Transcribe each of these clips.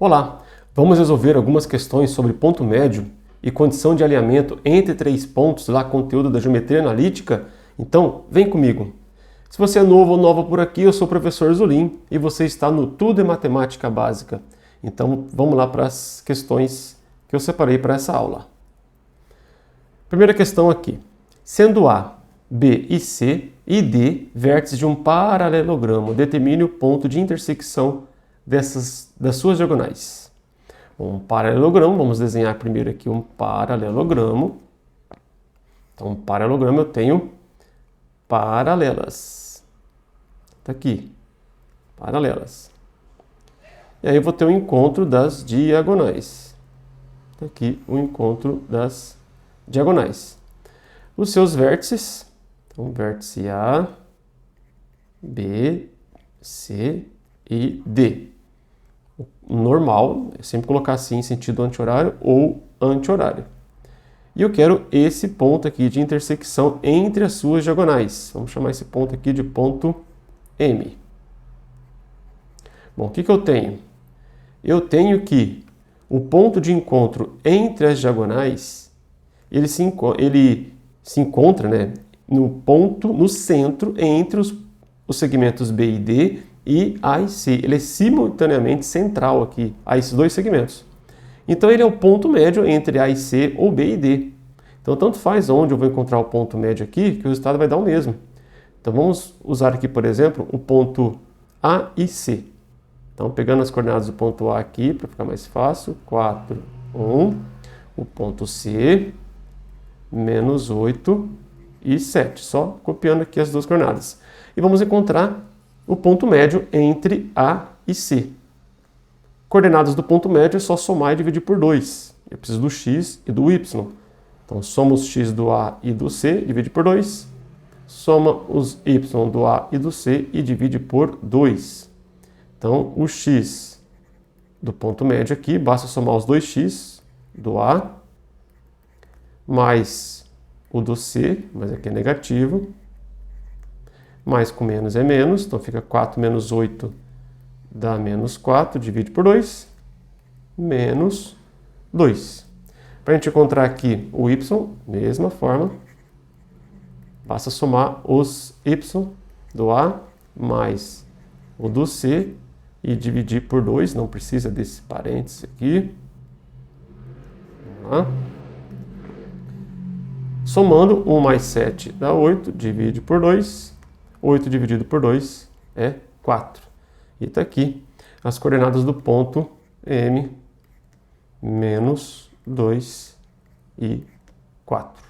Olá, vamos resolver algumas questões sobre ponto médio e condição de alinhamento entre três pontos lá, conteúdo da geometria analítica? Então, vem comigo! Se você é novo ou nova por aqui, eu sou o professor Zulim e você está no Tudo é Matemática Básica. Então, vamos lá para as questões que eu separei para essa aula. Primeira questão aqui. Sendo A, B e C e D vértices de um paralelogramo, determine o ponto de intersecção das suas diagonais. Um paralelogramo, vamos desenhar primeiro aqui um paralelogramo. Então, um paralelogramo eu tenho paralelas. Está aqui, paralelas. E aí eu vou ter o encontro das diagonais. Está aqui o encontro das diagonais. Os seus vértices, então vértice A, B, C e D. O normal é sempre colocar assim em sentido anti-horário ou anti-horário. E eu quero esse ponto aqui de intersecção entre as suas diagonais. Vamos chamar esse ponto aqui de ponto M. Bom, o que eu tenho? Eu tenho que o ponto de encontro entre as diagonais, ele se encontra, né, no centro entre os segmentos B e D e A e C. Ele é simultaneamente central aqui a esses dois segmentos. Então ele é o ponto médio entre A e C ou B e D. Então tanto faz onde eu vou encontrar o ponto médio aqui, que o resultado vai dar o mesmo. Então vamos usar aqui, por exemplo, o ponto A e C. Então pegando as coordenadas do ponto A aqui, para ficar mais fácil, 4, 1, o ponto C, menos 8 e 7. Só copiando aqui as duas coordenadas. E vamos encontrar o ponto médio entre A e C. Coordenadas do ponto médio é só somar e dividir por 2. Eu preciso do x e do y. Então, soma os x do A e do C, divide por 2. Soma os y do A e do C e divide por 2. Então, o x do ponto médio aqui, basta somar os 2x do A, mais o do C, mas aqui é negativo, mais com menos é menos, então fica 4 menos 8 dá menos 4, divide por 2, menos 2. Para a gente encontrar aqui o y, mesma forma, basta somar os y do A mais o do C e dividir por 2, não precisa desse parênteses aqui. Vamos lá. Somando 1 mais 7 dá 8, divide por 2, 8 dividido por 2 é 4. E está aqui as coordenadas do ponto M, menos 2 e 4.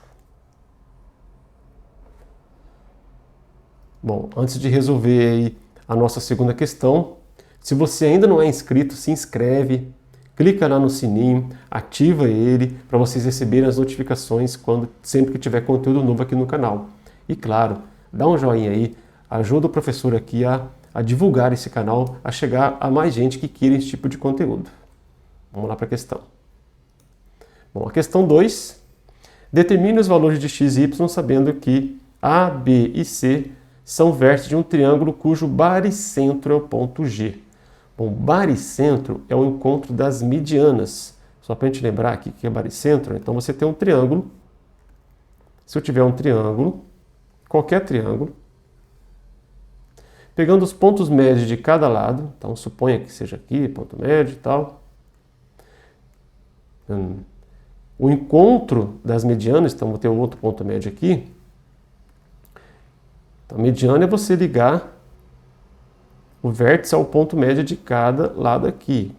Bom, antes de resolver aí a nossa segunda questão, se você ainda não é inscrito, se inscreve, clica lá no sininho, ativa ele para vocês receberem as notificações sempre que tiver conteúdo novo aqui no canal. E claro, dá um joinha aí, ajuda o professor aqui a divulgar esse canal, a chegar a mais gente que queira esse tipo de conteúdo. Vamos lá para a questão. Bom, a questão 2. Determine os valores de x e y sabendo que A, B e C são vértices de um triângulo cujo baricentro é o ponto G. Bom, baricentro é o encontro das medianas. Só para a gente lembrar aqui que é baricentro, então você tem um triângulo. Se eu tiver um triângulo, qualquer triângulo, pegando os pontos médios de cada lado, então suponha que seja aqui, ponto médio e tal. O encontro das medianas, então vou ter outro ponto médio aqui. Então, mediana é você ligar o vértice ao ponto médio de cada lado aqui.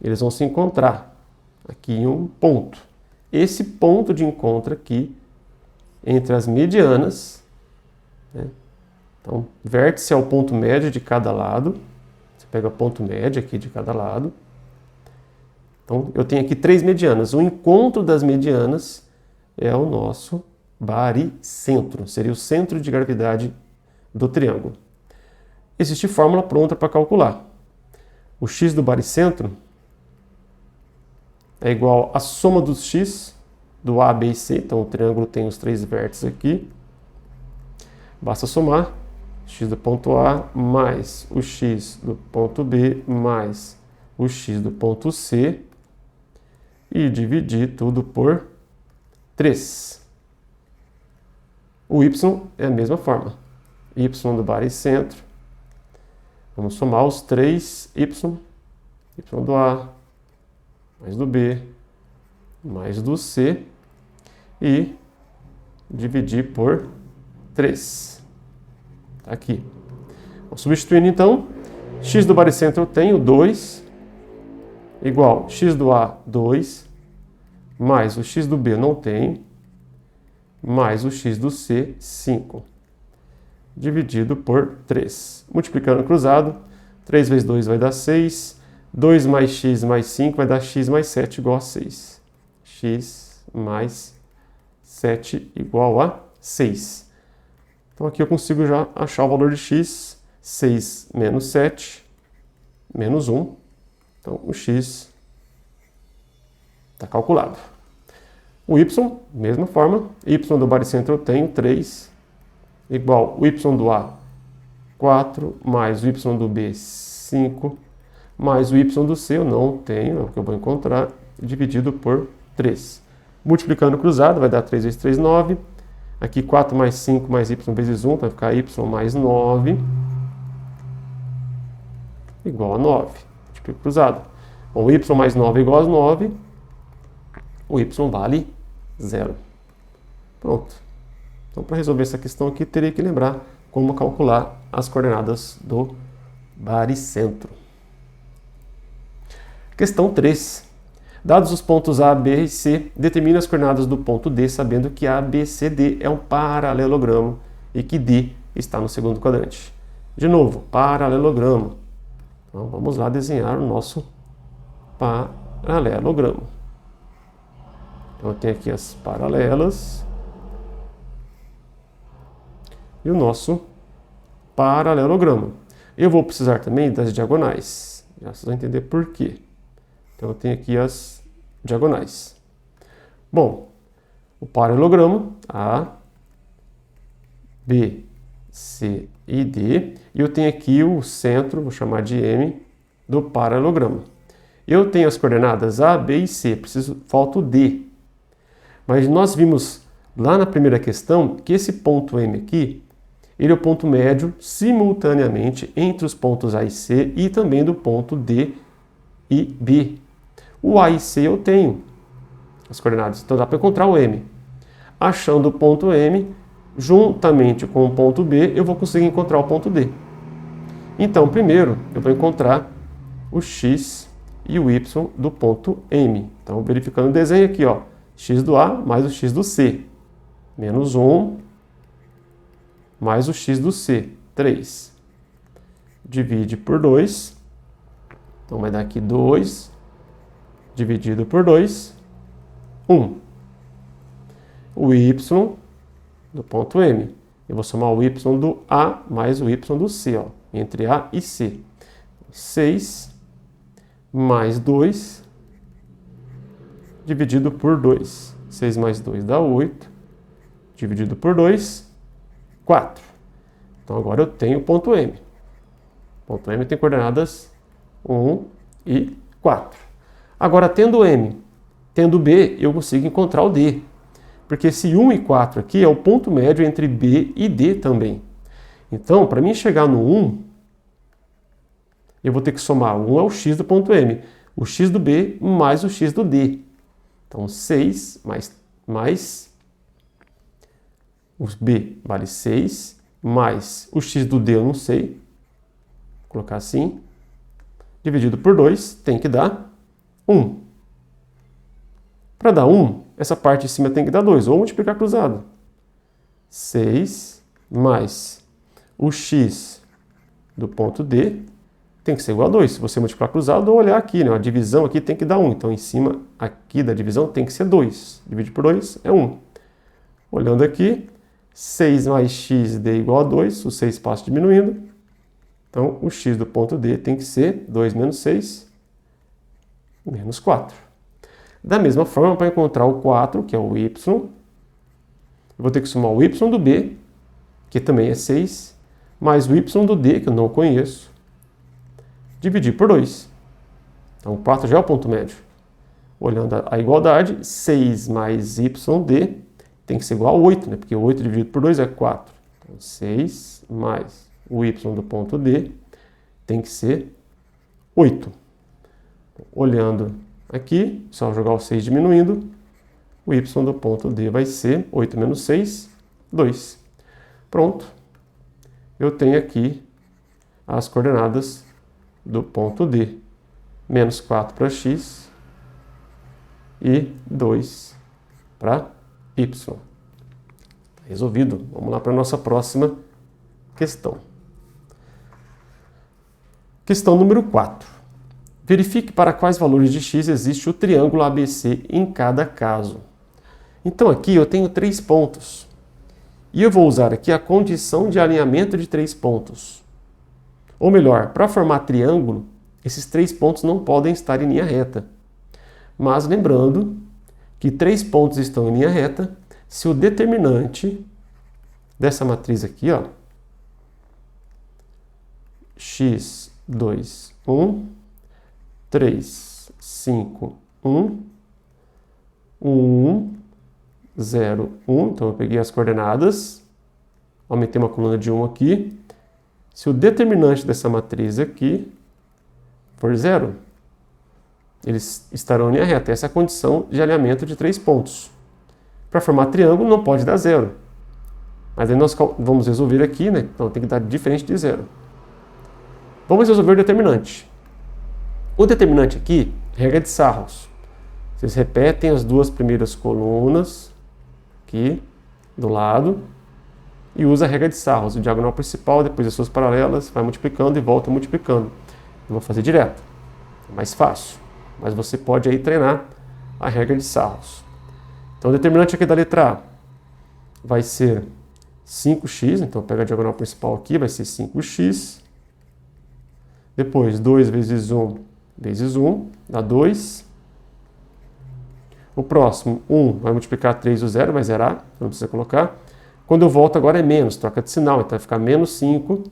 Eles vão se encontrar aqui em um ponto. Esse ponto de encontro aqui, entre as medianas, né? Então, vértice é o ponto médio de cada lado. Você pega o ponto médio aqui de cada lado. Então, eu tenho aqui três medianas. O encontro das medianas é o nosso baricentro. Seria o centro de gravidade do triângulo. Existe fórmula pronta para calcular. O x do baricentro é igual à soma dos x do A, B e C. Então, o triângulo tem os três vértices aqui. Basta somar x do ponto A mais o x do ponto B mais o x do ponto C e dividir tudo por 3. O y é a mesma forma. Y do baricentro. Vamos somar os 3y. Y do A, mais do B, mais do C. E dividir por 3. Tá aqui. Vamos substituindo então. X do baricentro eu tenho 2. Igual x do A, 2. Mais o x do B eu não tenho. Mais o x do C, 5. Dividido por 3. Multiplicando cruzado, 3 vezes 2 vai dar 6. 2 mais x mais 5 vai dar x mais 7 igual a 6. X mais 7 igual a 6. Então aqui eu consigo já achar o valor de x. 6 menos 7, menos 1. Então o x está calculado. O y, mesma forma, y do baricentro eu tenho 3, igual o y do A, 4, mais o y do B, 5, mais o y do C eu não tenho, é o que eu vou encontrar, dividido por 3. Multiplicando cruzado, vai dar 3 vezes 3, 9. Aqui 4 mais 5 mais y vezes 1, vai ficar y mais 9, igual a 9. Multiplico cruzado. Bom, o y mais 9 é igual a 9, o y vale 0. Pronto. Então, para resolver essa questão aqui, teria que lembrar como calcular as coordenadas do baricentro. Questão 3. Dados os pontos A, B e C, determine as coordenadas do ponto D, sabendo que A, B, C, D é um paralelogramo e que D está no segundo quadrante. De novo, paralelogramo. Então, vamos lá desenhar o nosso paralelogramo. Então, eu tenho aqui as paralelas e o nosso paralelogramo. Eu vou precisar também das diagonais. Já vocês vão entender por quê. Então, eu tenho aqui as diagonais. Bom, o paralelogramo A, B, C e D. E eu tenho aqui o centro, vou chamar de M, do paralelogramo. Eu tenho as coordenadas A, B e C, falta o D. Mas nós vimos lá na primeira questão que esse ponto M aqui, ele é o ponto médio simultaneamente entre os pontos A e C e também do ponto D e B. O A e C eu tenho as coordenadas, então dá para encontrar o M. Achando o ponto M, juntamente com o ponto B, eu vou conseguir encontrar o ponto D. Então, primeiro, eu vou encontrar o X e o Y do ponto M. Então, verificando o desenho aqui, ó, X do A mais o X do C, menos 1, mais o X do C, 3. Divide por 2, então vai dar aqui 2, dividido por 2, 1. O Y do ponto M. Eu vou somar o Y do A mais o Y do C, ó, entre A e C. 6 mais 2, dividido por 2. 6 mais 2 dá 8, dividido por 2, 4. Então agora eu tenho o ponto M. O ponto M tem coordenadas 1 e 4. Agora, tendo M, tendo B, eu consigo encontrar o D. Porque esse 1 e 4 aqui é o ponto médio entre B e D também. Então, para mim chegar no 1, eu vou ter que somar 1 é o X do ponto M, o X do B mais o X do D. Então, 6 mais o B vale 6, mais o X do D eu não sei, vou colocar assim, dividido por 2, tem que dar 1. Para dar 1, essa parte de cima tem que dar 2, ou multiplicar cruzado. 6 mais o X do ponto D tem que ser igual a 2. Se você multiplicar cruzado, ou olhar aqui, né? A divisão aqui tem que dar 1. Então, em cima aqui da divisão tem que ser 2. Dividir por 2 é 1. Olhando aqui, 6 mais x d igual a 2. O 6 passa diminuindo. Então, o x do ponto D tem que ser 2 menos 6, menos 4. Da mesma forma, para encontrar o 4, que é o y, eu vou ter que somar o y do B, que também é 6, mais o y do D, que eu não conheço, dividir por 2. Então, 4 já é o ponto médio. Olhando a igualdade, 6 mais YD tem que ser igual a 8, né? Porque 8 dividido por 2 é 4. Então, 6 mais o Y do ponto D tem que ser 8. Olhando aqui, só jogar o 6 diminuindo, o Y do ponto D vai ser 8 menos 6, 2. Pronto. Eu tenho aqui as coordenadas do ponto D. Menos 4 para X e 2 para Y. Resolvido. Vamos lá para a nossa próxima questão. Questão número 4. Verifique para quais valores de x existe o triângulo ABC em cada caso. Então aqui eu tenho 3 pontos. E eu vou usar aqui a condição de alinhamento de 3 pontos. Ou melhor, para formar triângulo, esses 3 pontos não podem estar em linha reta. Mas lembrando que 3 pontos estão em linha reta se o determinante dessa matriz aqui, ó, x, 2, 1, 3, 5, 1, 1, 0, 1. Então eu peguei as coordenadas, aumentei uma coluna de 1 aqui. Se o determinante dessa matriz aqui for 0, eles estarão em linha reta. Essa é a condição de alinhamento de 3 pontos. Para formar triângulo não pode dar 0. Mas aí nós vamos resolver aqui, né? Então tem que dar diferente de 0. Vamos resolver o determinante. O determinante aqui, regra de Sarros. Vocês repetem as 2 primeiras colunas aqui do lado e usa a regra de Sarros. O diagonal principal, depois as suas paralelas, vai multiplicando e volta multiplicando. Eu vou fazer direto. É mais fácil. Mas você pode aí treinar a regra de Sarros. Então o determinante aqui da letra A vai ser 5x. Então pega a diagonal principal aqui, vai ser 5x. Depois 2 vezes 1 vezes 1, dá 2. O próximo, 1, vai multiplicar 3 e o 0, vai zerar, não precisa colocar. Quando eu volto agora é menos, troca de sinal, então vai ficar menos 5.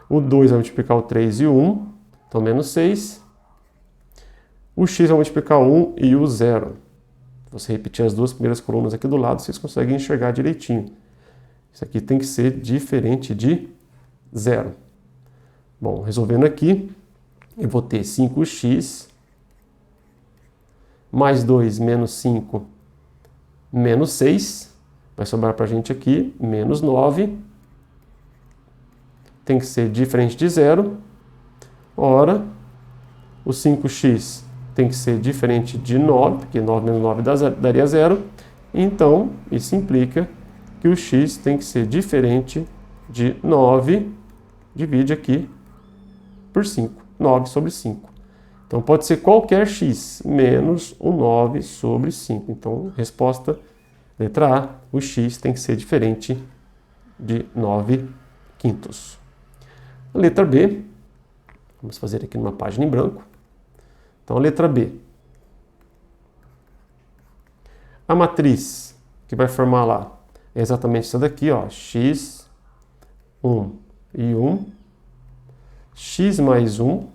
O 2 vai multiplicar o 3 e o 1, então menos 6. O x vai multiplicar o 1 e o 0. Se você repetir as 2 primeiras colunas aqui do lado, vocês conseguem enxergar direitinho. Isso aqui tem que ser diferente de 0. Bom, resolvendo aqui, eu vou ter 5x mais 2 menos 5 menos 6. Vai sobrar para a gente aqui menos 9. Tem que ser diferente de 0. Ora, o 5x tem que ser diferente de 9, porque 9 menos 9 daria 0. Então, isso implica que o x tem que ser diferente de 9. Divide aqui por 5. 9 sobre 5. Então, pode ser qualquer x menos o 9 sobre 5. Então, resposta, letra A, o x tem que ser diferente de 9/5. A letra B, vamos fazer aqui numa página em branco. Então, a letra B. A matriz que vai formar lá é exatamente essa daqui, ó, x, 1 e 1, x mais 1,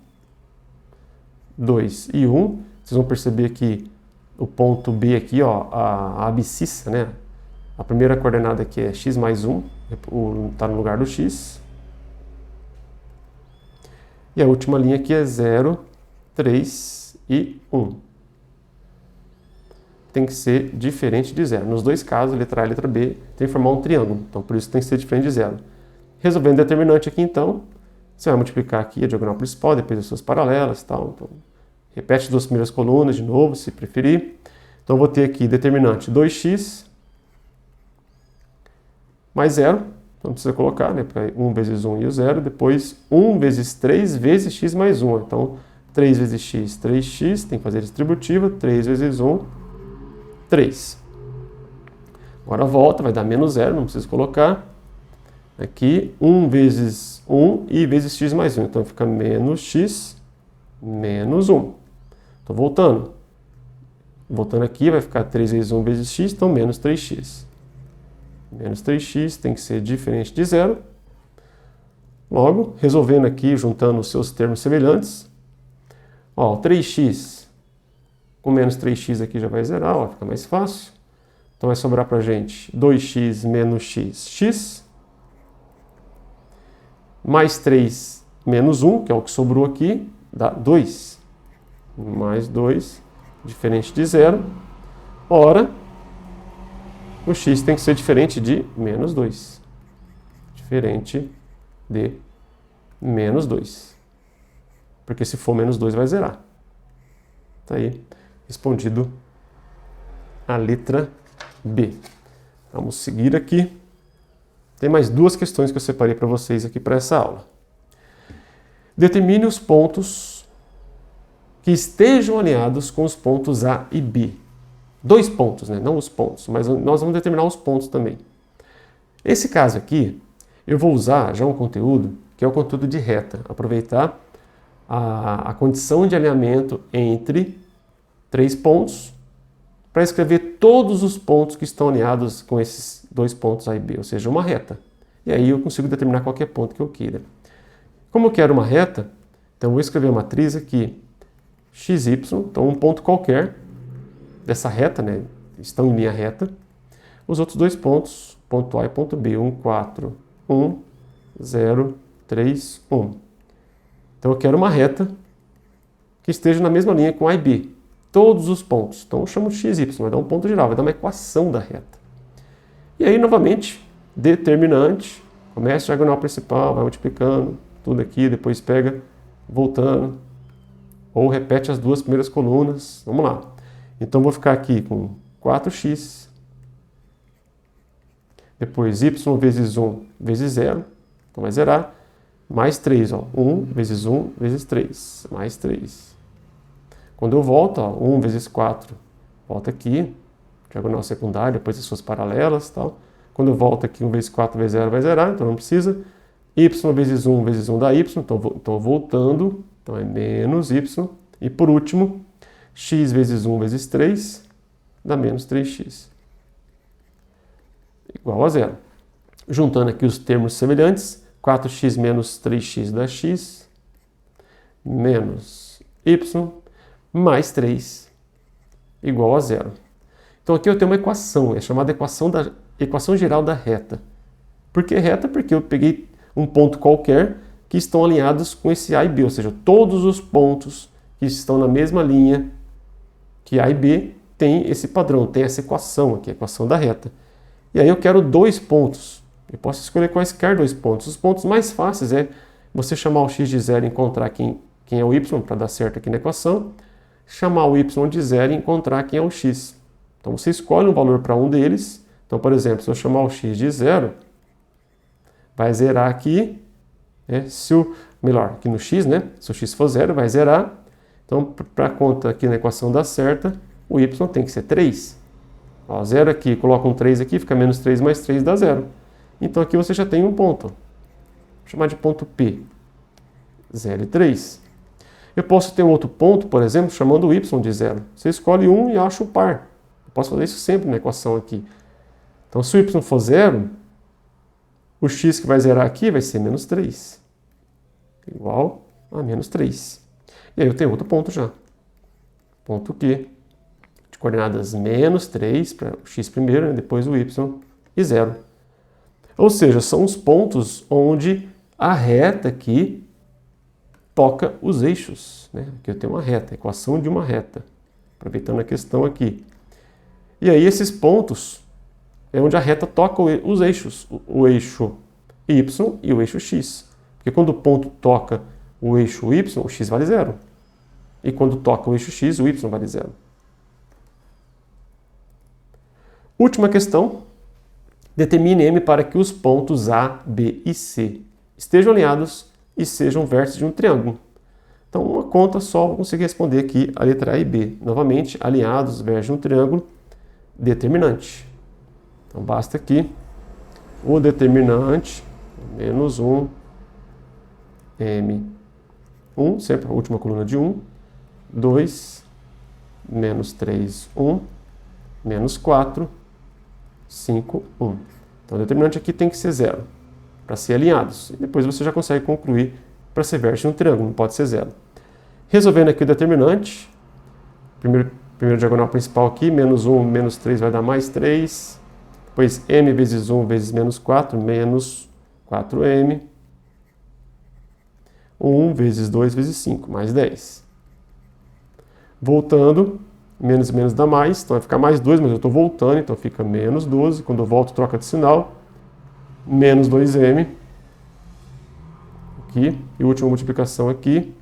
2 e 1. Vocês vão perceber que o ponto B aqui, ó, a abscissa, né? A primeira coordenada aqui é x mais 1, está no lugar do x. E a última linha aqui é 0, 3 e 1. Tem que ser diferente de 0. Nos dois casos, letra A e letra B, tem que formar um triângulo. Então, por isso tem que ser diferente de 0. Resolvendo o determinante aqui, então, você vai multiplicar aqui a diagonal principal, depois as suas paralelas e tal. Então, repete as 2 primeiras colunas de novo, se preferir. Então, eu vou ter aqui determinante 2x mais 0. Então, não precisa colocar, né? 1 vezes 1 e o 0. Depois, 1 vezes 3 vezes x mais 1. Então, 3 vezes x, 3x. Tem que fazer distributiva. 3 vezes 1, 3. Agora volta, vai dar menos 0, não precisa colocar. Aqui, 1 vezes 1 e vezes x mais 1. Então, fica menos x menos 1. Estou voltando. Voltando aqui, vai ficar 3 vezes 1 vezes x, então menos 3x. Menos 3x tem que ser diferente de 0. Logo, resolvendo aqui, juntando os seus termos semelhantes, Ó, 3x com menos 3x aqui já vai zerar, ó, fica mais fácil. Então vai sobrar pra gente 2x menos x, mais 3 menos 1, que é o que sobrou aqui, dá 2. Mais 2, diferente de zero. Ora, o x tem que ser diferente de menos 2. Diferente de menos 2. Porque se for menos 2 vai zerar. Tá aí, respondido a letra B. Vamos seguir aqui. Tem mais duas questões que eu separei para vocês aqui para essa aula. Determine os pontos que estejam alinhados com os pontos A e B. 2 pontos, né? Não os pontos, mas nós vamos determinar os pontos também. Esse caso aqui, eu vou usar já um conteúdo que é o conteúdo de reta. Aproveitar a condição de alinhamento entre 3 pontos para escrever todos os pontos que estão alinhados com esses 2 pontos A e B, ou seja, uma reta. E aí eu consigo determinar qualquer ponto que eu queira. Como eu quero uma reta, então eu vou escrever a matriz aqui, xy, então um ponto qualquer dessa reta, né, estão em linha reta. Os outros 2 pontos, ponto A e ponto B, 1, 4, 1, 0, 3, 1. Então eu quero uma reta que esteja na mesma linha com A e B. Todos os pontos. Então eu chamo de xy, vai dar um ponto geral, vai dar uma equação da reta. E aí, novamente, determinante, começa a diagonal principal, vai multiplicando tudo aqui, depois pega, voltando, ou repete as 2 primeiras colunas. Vamos lá. Então vou ficar aqui com 4x, depois y vezes 1 vezes 0, então vai zerar, mais 3, ó, 1 vezes 1 vezes 3, mais 3. Quando eu volto, ó, 1 vezes 4, volta aqui, diagonal secundária, depois as suas paralelas e tal. Quando eu volto aqui, 1 vezes 4 vezes 0 vai zerar, então não precisa. Y vezes 1 dá y, então voltando, então é menos y. E por último, x vezes 1 vezes 3 dá menos 3x. Igual a 0. Juntando aqui os termos semelhantes, 4x menos 3x dá x, menos y, mais 3, igual a 0. Então aqui eu tenho uma equação, é chamada equação geral da reta. Por que reta? Porque eu peguei um ponto qualquer que estão alinhados com esse A e B, ou seja, todos os pontos que estão na mesma linha que A e B tem esse padrão, tem essa equação aqui, a equação da reta. E aí eu quero 2 pontos. Eu posso escolher quaisquer 2 pontos. Os pontos mais fáceis é você chamar o x de 0 e encontrar quem é o y, para dar certo aqui na equação. Chamar o y de 0 e encontrar quem é o x. Então você escolhe um valor para um deles. Então, por exemplo, se eu chamar o x de 0, vai zerar aqui, né? Melhor, aqui no x, né? Se o x for 0, vai zerar. Então, para a conta aqui na equação dar certa, o y tem que ser 3. Ó, 0 aqui, coloca um 3 aqui, fica menos 3 mais 3 dá 0. Então aqui você já tem um ponto. Vou chamar de ponto P. 0 e 3. Eu posso ter um outro ponto, por exemplo, chamando o y de 0. Você escolhe um e acha o par. Eu posso fazer isso sempre na equação aqui. Então, se o y for 0, o x que vai zerar aqui vai ser menos 3. Igual a menos 3. E aí eu tenho outro ponto já. Ponto Q. De coordenadas menos 3 para o x primeiro, né, depois o y e 0. Ou seja, são os pontos onde a reta aqui toca os eixos, né? Aqui eu tenho uma reta, equação de uma reta, aproveitando a questão aqui. E aí esses pontos é onde a reta toca os eixos, o eixo y e o eixo x. Porque quando o ponto toca o eixo y, o x vale 0. E quando toca o eixo x, o y vale 0. Última questão. Determine M para que os pontos A, B e C estejam alinhados e sejam vértices de um triângulo. Então, uma conta só, vou conseguir responder aqui a letra A e B. Novamente, alinhados, vértices de um triângulo, determinante. Então, basta aqui o determinante, menos 1, M1, sempre a última coluna de 1, 2, menos 3, 1, menos 4, 5, 1. Então, o determinante aqui tem que ser 0, para ser alinhados. E depois você já consegue concluir para ser vértice de um triângulo, não pode ser 0. Resolvendo aqui o determinante, primeiro diagonal principal aqui, menos 1, menos 3 vai dar mais 3. Depois m vezes 1 vezes menos 4, menos 4m. 1 vezes 2 vezes 5, mais 10. Voltando, menos e menos dá mais, então vai ficar mais 2, mas eu estou voltando, então fica menos 12. Quando eu volto, troca de sinal. Menos 2m. Aqui, e última multiplicação aqui.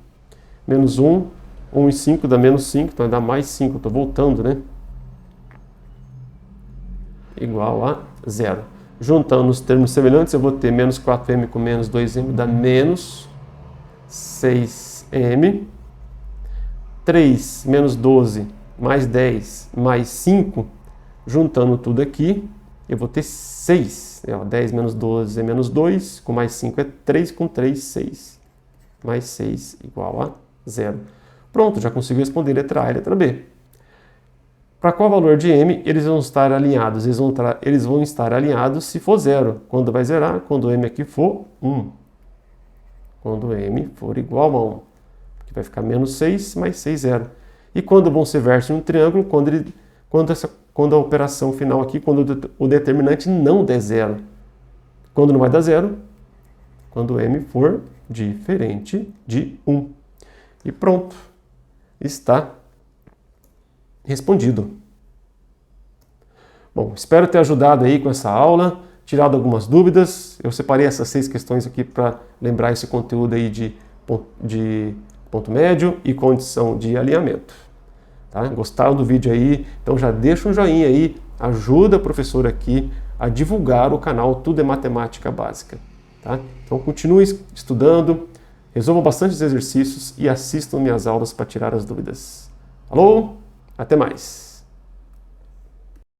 Menos 1, 1 e 5 dá menos 5, então vai dar mais 5, eu estou voltando, né? Igual a 0. Juntando os termos semelhantes, eu vou ter menos 4m com menos 2m, dá menos 6m. 3 menos 12 mais 10 mais 5, juntando tudo aqui, eu vou ter 6. 10 menos 12 é menos 2, com mais 5 é 3, com 3, 6. Mais 6 igual a 0. Pronto, já consigo responder letra A e letra B. Para qual valor de m eles vão estar alinhados? Eles vão estar alinhados se for 0. Quando vai zerar? Quando m aqui for 1. Quando m for igual a 1. Que vai ficar menos 6 mais 6, 0. E quando vão ser versos em um triângulo? Quando a operação final aqui, quando o determinante não der 0. Quando não vai dar 0? Quando m for diferente de 1. E pronto. Está respondido. Bom, espero ter ajudado aí com essa aula, tirado algumas dúvidas. Eu separei essas 6 questões aqui para lembrar esse conteúdo aí de ponto médio e condição de alinhamento. Tá? Gostaram do vídeo aí? Então já deixa um joinha aí, ajuda a professora aqui a divulgar o canal Tudo é Matemática Básica. Tá? Então continue estudando, resolvam bastante os exercícios e assistam minhas aulas para tirar as dúvidas. Alô? Até mais!